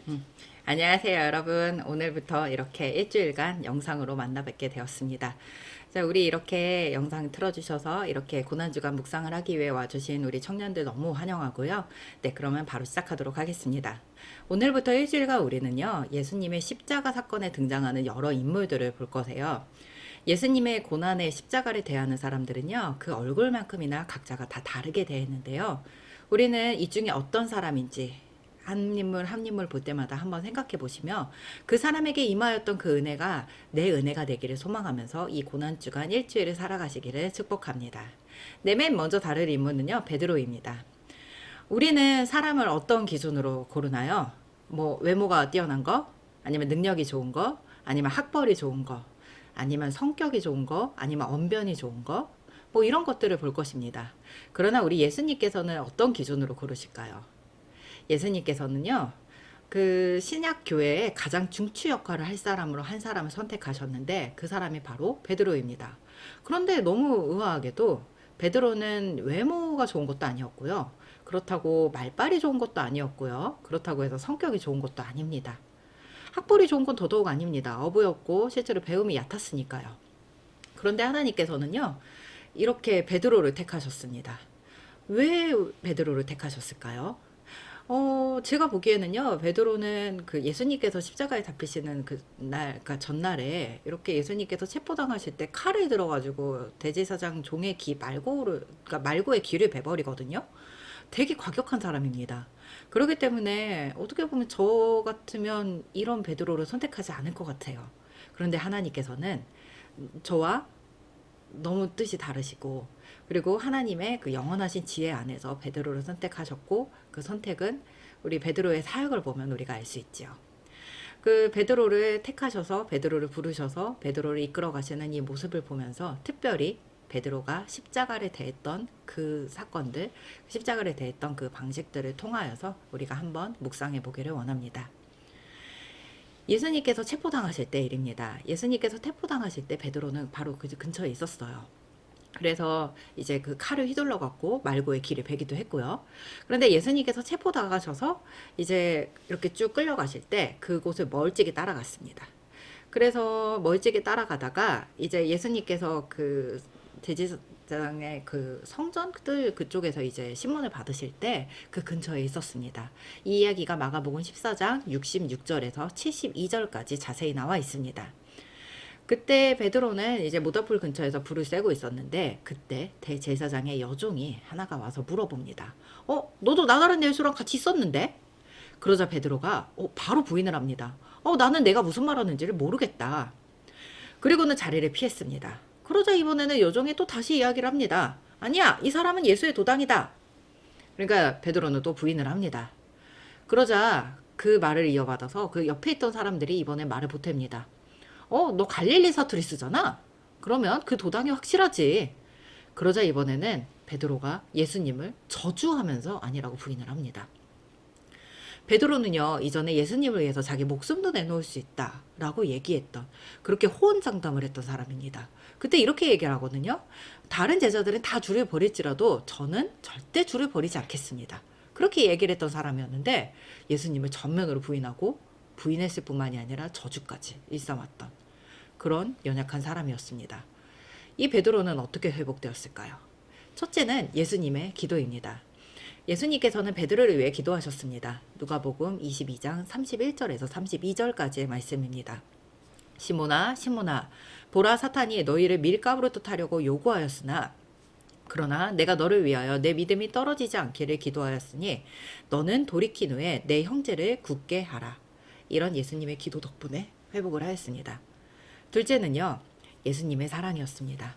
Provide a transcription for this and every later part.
음, 안녕하세요, 여러분. 오늘부터 이렇게 일주일간 영상으로 만나 뵙게 되었습니다. 자, 우리 이렇게 영상 틀어주셔서 이렇게 고난주간 묵상을 하기 위해 와주신 우리 청년들 너무 환영하고요. 네, 그러면 바로 시작하도록 하겠습니다. 오늘부터 일주일간 우리는요, 예수님의 십자가 사건에 등장하는 여러 인물들을 볼 거세요. 예수님의 고난의 십자가를 대하는 사람들은요, 그 얼굴만큼이나 각자가 다 다르게 대했는데요. 우리는 이 중에 어떤 사람인지 한 인물 한 인물 볼 때마다 한번 생각해 보시며 그 사람에게 임하였던 그 은혜가 내 은혜가 되기를 소망하면서 이 고난주간 일주일을 살아가시기를 축복합니다. 네, 맨 먼저 다룰 인물은요, 베드로입니다. 우리는 사람을 어떤 기준으로 고르나요? 뭐 외모가 뛰어난 거? 아니면 능력이 좋은 거? 아니면 학벌이 좋은 거? 아니면 성격이 좋은 거? 아니면 언변이 좋은 거? 뭐 이런 것들을 볼 것입니다. 그러나 우리 예수님께서는 어떤 기준으로 고르실까요? 예수님께서는요, 그 신약 교회의 가장 중추 역할을 할 사람으로 한 사람을 선택하셨는데 그 사람이 바로 베드로입니다. 그런데 너무 의아하게도 베드로는 외모가 좋은 것도 아니었고요. 그렇다고 말빨이 좋은 것도 아니었고요. 그렇다고 해서 성격이 좋은 것도 아닙니다. 학벌이 좋은 건 더더욱 아닙니다. 어부였고 실제로 배움이 얕았으니까요. 그런데 하나님께서는요, 이렇게 베드로를 택하셨습니다. 왜 베드로를 택하셨을까요? 제가 보기에는요, 베드로는 그 예수님께서 십자가에 잡히시는 그 날, 그러니까 전날에 이렇게 예수님께서 체포당하실 때 칼을 들어가지고 대제사장 종의 그러니까 말고의 귀를 베버리거든요. 되게 과격한 사람입니다. 그렇기 때문에 어떻게 보면 저 같으면 이런 베드로를 선택하지 않을 것 같아요. 그런데 하나님께서는 저와 너무 뜻이 다르시고 그리고 하나님의 그 영원하신 지혜 안에서 베드로를 선택하셨고 그 선택은 우리 베드로의 사역을 보면 우리가 알 수 있지요. 그 베드로를 택하셔서 베드로를 부르셔서 베드로를 이끌어 가시는 이 모습을 보면서 특별히 베드로가 십자가를 대했던 그 사건들, 십자가를 대했던 그 방식들을 통하여서 우리가 한번 묵상해 보기를 원합니다. 예수님께서 체포당하실 때 일입니다. 예수님께서 체포당하실 때 베드로는 바로 그 근처에 있었어요. 그래서 이제 그 칼을 휘둘러 갖고 말고의 길을 베기도 했고요. 그런데 예수님께서 체포당하셔서 이제 이렇게 쭉 끌려가실 때 그곳을 멀찍이 따라갔습니다. 그래서 멀찍이 따라가다가 이제 예수님께서 그 대제사장의 그 성전들 그쪽에서 이제 신문을 받으실 때 그 근처에 있었습니다. 이 이야기가 마가복음 14장 66절에서 72절까지 자세히 나와 있습니다. 그때 베드로는 이제 모더풀 근처에서 불을 쐬고 있었는데 그때 대제사장의 여종이 하나가 와서 물어봅니다. 너도 나다른 예수랑 같이 있었는데? 그러자 베드로가 바로 부인을 합니다. 나는 내가 무슨 말하는지를 모르겠다. 그리고는 자리를 피했습니다. 그러자 이번에는 여종이 또 다시 이야기를 합니다. 아니야, 이 사람은 예수의 도당이다. 그러니까 베드로는 또 부인을 합니다. 그러자 그 말을 이어받아서 그 옆에 있던 사람들이 이번에 말을 보탭니다. 너 갈릴리 사투리스잖아? 그러면 그 도당이 확실하지. 그러자 이번에는 베드로가 예수님을 저주하면서 아니라고 부인을 합니다. 베드로는요, 이전에 예수님을 위해서 자기 목숨도 내놓을 수 있다라고 얘기했던, 그렇게 호언장담을 했던 사람입니다. 그때 이렇게 얘기를 하거든요. 다른 제자들은 다 줄을 버릴지라도 저는 절대 줄을 버리지 않겠습니다. 그렇게 얘기를 했던 사람이었는데 예수님을 전면으로 부인하고 부인했을 뿐만이 아니라 저주까지 일삼았던 그런 연약한 사람이었습니다. 이 베드로는 어떻게 회복되었을까요? 첫째는 예수님의 기도입니다. 예수님께서는 베드로를 위해 기도하셨습니다. 누가복음 22장 31절에서 32절까지의 말씀입니다. 시몬아, 시몬아, 보라 사탄이 너희를 밀가루로 뜻하려고 요구하였으나 그러나 내가 너를 위하여 내 믿음이 떨어지지 않기를 기도하였으니 너는 돌이킨 후에 내 형제를 굳게 하라. 이런 예수님의 기도 덕분에 회복을 하였습니다. 둘째는요, 예수님의 사랑이었습니다.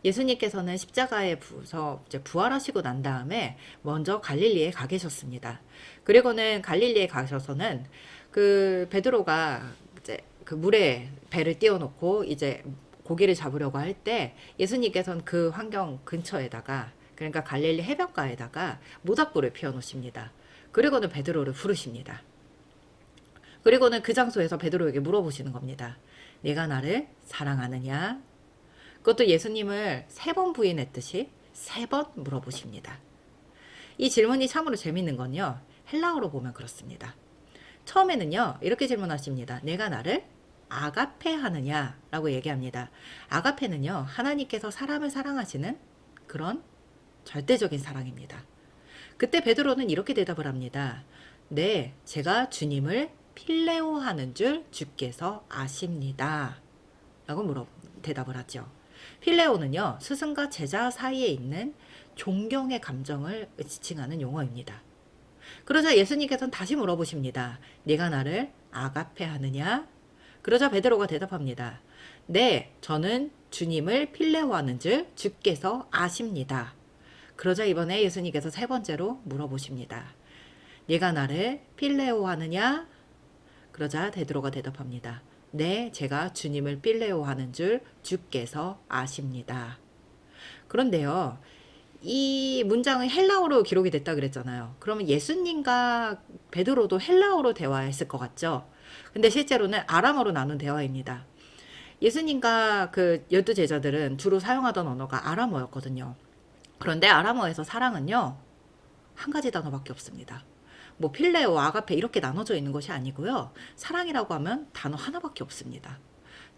예수님께서는 십자가에서 부활하시고 난 다음에 먼저 갈릴리에 가 계셨습니다. 그리고는 갈릴리에 가셔서는 그 베드로가 이제 그 물에 배를 띄워놓고 이제 고기를 잡으려고 할 때 예수님께서는 그 환경 근처에다가 그러니까 갈릴리 해변가에다가 모닥불을 피워놓으십니다. 그리고는 베드로를 부르십니다. 그리고는 그 장소에서 베드로에게 물어보시는 겁니다. 네가 나를 사랑하느냐? 그것도 예수님을 3번 부인했듯이 3번 물어보십니다. 이 질문이 참으로 재밌는 건요. 헬라어로 보면 그렇습니다. 처음에는요, 이렇게 질문하십니다. 내가 나를 아가페 하느냐? 라고 얘기합니다. 아가페는요, 하나님께서 사람을 사랑하시는 그런 절대적인 사랑입니다. 그때 베드로는 이렇게 대답을 합니다. 네, 제가 주님을 필레오 하는 줄 주께서 아십니다. 라고 대답을 하죠. 필레오는요, 스승과 제자 사이에 있는 존경의 감정을 지칭하는 용어입니다. 그러자 예수님께서는 다시 물어보십니다. 네가 나를 아가페 하느냐? 그러자 베드로가 대답합니다. 네, 저는 주님을 필레오하는 줄 주께서 아십니다. 그러자 이번에 예수님께서 세 번째로 물어보십니다. 네가 나를 필레오하느냐? 그러자 베드로가 대답합니다. 네, 제가 주님을 필레오하는 줄 주께서 아십니다. 그런데요, 이 문장은 헬라어로 기록이 됐다 그랬잖아요. 그러면 예수님과 베드로도 헬라어로 대화했을 것 같죠? 근데 실제로는 아람어로 나눈 대화입니다. 예수님과 그 12제자들은 주로 사용하던 언어가 아람어였거든요. 그런데 아람어에서 사랑은요, 한 가지 단어밖에 없습니다. 뭐 필레오, 아가페 이렇게 나눠져 있는 것이 아니고요. 사랑이라고 하면 단어 하나밖에 없습니다.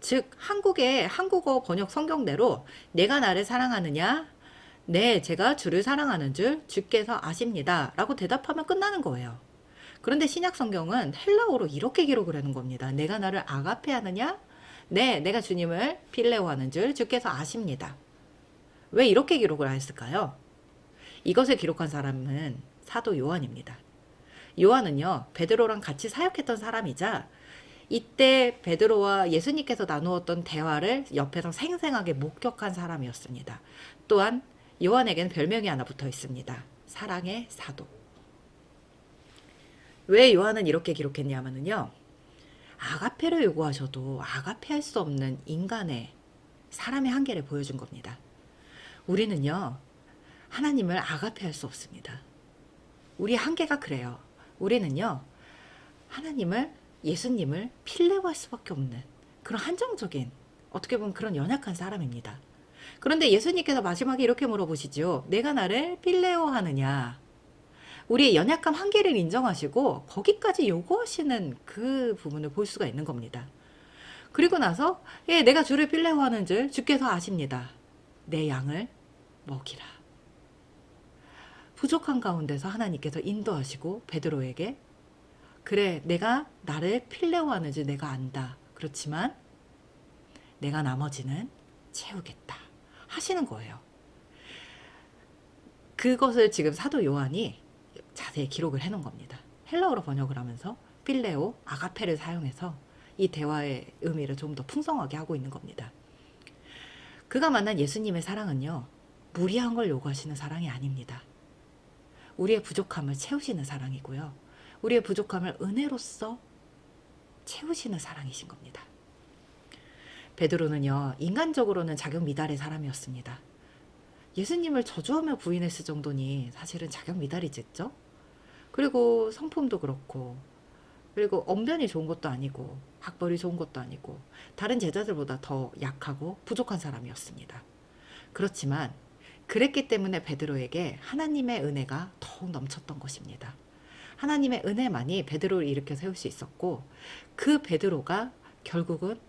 즉 한국의 한국어 번역 성경대로 내가 나를 사랑하느냐? 네, 제가 주를 사랑하는 줄 주께서 아십니다. 라고 대답하면 끝나는 거예요. 그런데 신약 성경은 헬라어로 이렇게 기록을 하는 겁니다. 내가 나를 아가페 하느냐? 네, 내가 주님을 필레오 하는 줄 주께서 아십니다. 왜 이렇게 기록을 했을까요? 이것을 기록한 사람은 사도 요한입니다. 요한은요, 베드로랑 같이 사역했던 사람이자 이때 베드로와 예수님께서 나누었던 대화를 옆에서 생생하게 목격한 사람이었습니다. 또한 요한에게는 별명이 하나 붙어 있습니다. 사랑의 사도. 왜 요한은 이렇게 기록했냐면요, 아가페를 요구하셔도 아가페 할 수 없는 인간의 사람의 한계를 보여준 겁니다. 우리는요, 하나님을 아가페 할 수 없습니다. 우리의 한계가 그래요. 우리는요, 하나님을, 예수님을 필레오할 수밖에 없는 그런 한정적인, 어떻게 보면 그런 연약한 사람입니다. 그런데 예수님께서 마지막에 이렇게 물어보시죠. 내가 나를 필레오 하느냐? 우리의 연약함 한계를 인정하시고 거기까지 요구하시는 그 부분을 볼 수가 있는 겁니다. 그리고 나서 예, 내가 주를 필레오 하는 줄 주께서 아십니다. 내 양을 먹이라. 부족한 가운데서 하나님께서 인도하시고 베드로에게 그래, 내가 나를 필레오 하는 줄 내가 안다. 그렇지만 내가 나머지는 채우겠다. 하시는 거예요. 그것을 지금 사도 요한이 자세히 기록을 해놓은 겁니다. 헬라어로 번역을 하면서 필레오, 아가페를 사용해서 이 대화의 의미를 좀 더 풍성하게 하고 있는 겁니다. 그가 만난 예수님의 사랑은요, 무리한 걸 요구하시는 사랑이 아닙니다. 우리의 부족함을 채우시는 사랑이고요. 우리의 부족함을 은혜로써 채우시는 사랑이신 겁니다. 베드로는요, 인간적으로는 자격 미달의 사람이었습니다. 예수님을 저주하며 부인했을 정도니 사실은 자격 미달이겠죠? 그리고 성품도 그렇고, 그리고 언변이 좋은 것도 아니고, 학벌이 좋은 것도 아니고, 다른 제자들보다 더 약하고 부족한 사람이었습니다. 그렇지만 그랬기 때문에 베드로에게 하나님의 은혜가 더욱 넘쳤던 것입니다. 하나님의 은혜만이 베드로를 일으켜 세울 수 있었고, 그 베드로가 결국은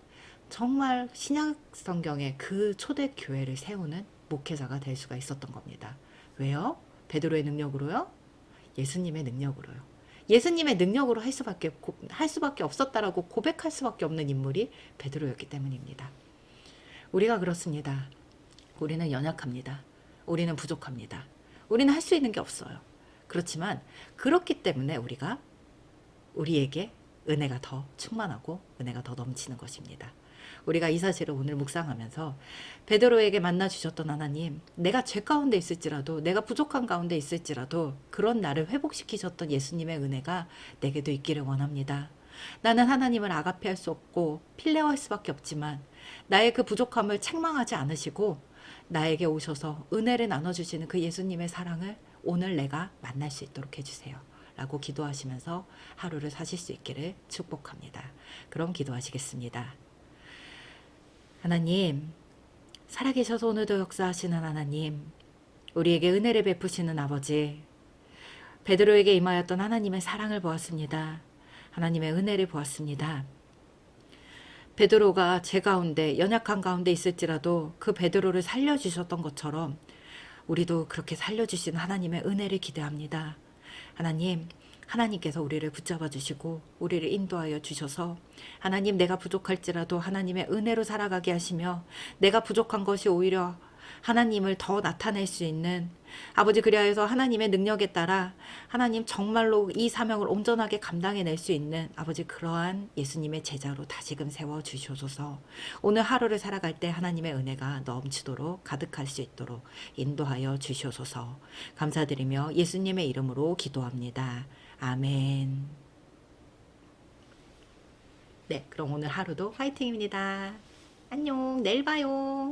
정말 신약 성경의 그 초대 교회를 세우는 목회자가 될 수가 있었던 겁니다. 왜요? 베드로의 능력으로요? 예수님의 능력으로요. 예수님의 능력으로 할 수밖에 없었다라고 고백할 수밖에 없는 인물이 베드로였기 때문입니다. 우리가 그렇습니다. 우리는 연약합니다. 우리는 부족합니다. 우리는 할 수 있는 게 없어요. 그렇지만 그렇기 때문에 우리에게 은혜가 더 충만하고 은혜가 더 넘치는 것입니다. 우리가 이 사실을 오늘 묵상하면서 베드로에게 만나 주셨던 하나님, 내가 죄 가운데 있을지라도, 내가 부족한 가운데 있을지라도 그런 나를 회복시키셨던 예수님의 은혜가 내게도 있기를 원합니다. 나는 하나님을 아가페할 수 없고 필레오할 수밖에 없지만 나의 그 부족함을 책망하지 않으시고 나에게 오셔서 은혜를 나눠주시는 그 예수님의 사랑을 오늘 내가 만날 수 있도록 해주세요. 라고 기도하시면서 하루를 사실 수 있기를 축복합니다. 그럼 기도하시겠습니다. 하나님, 살아계셔서 오늘도 역사하시는 하나님, 우리에게 은혜를 베푸시는 아버지, 베드로에게 임하였던 하나님의 사랑을 보았습니다. 하나님의 은혜를 보았습니다. 베드로가 제 가운데 연약한 가운데 있을지라도 그 베드로를 살려주셨던 것처럼 우리도 그렇게 살려주신 하나님의 은혜를 기대합니다. 하나님께서 우리를 붙잡아 주시고 우리를 인도하여 주셔서 하나님 내가 부족할지라도 하나님의 은혜로 살아가게 하시며 내가 부족한 것이 오히려 하나님을 더 나타낼 수 있는 아버지 그리하여서 하나님의 능력에 따라 하나님 정말로 이 사명을 온전하게 감당해낼 수 있는 아버지 그러한 예수님의 제자로 다시금 세워주셔서 오늘 하루를 살아갈 때 하나님의 은혜가 넘치도록 가득할 수 있도록 인도하여 주셔서 감사드리며 예수님의 이름으로 기도합니다. 아멘. 네, 그럼 오늘 하루도 화이팅입니다. 안녕, 내일 봐요.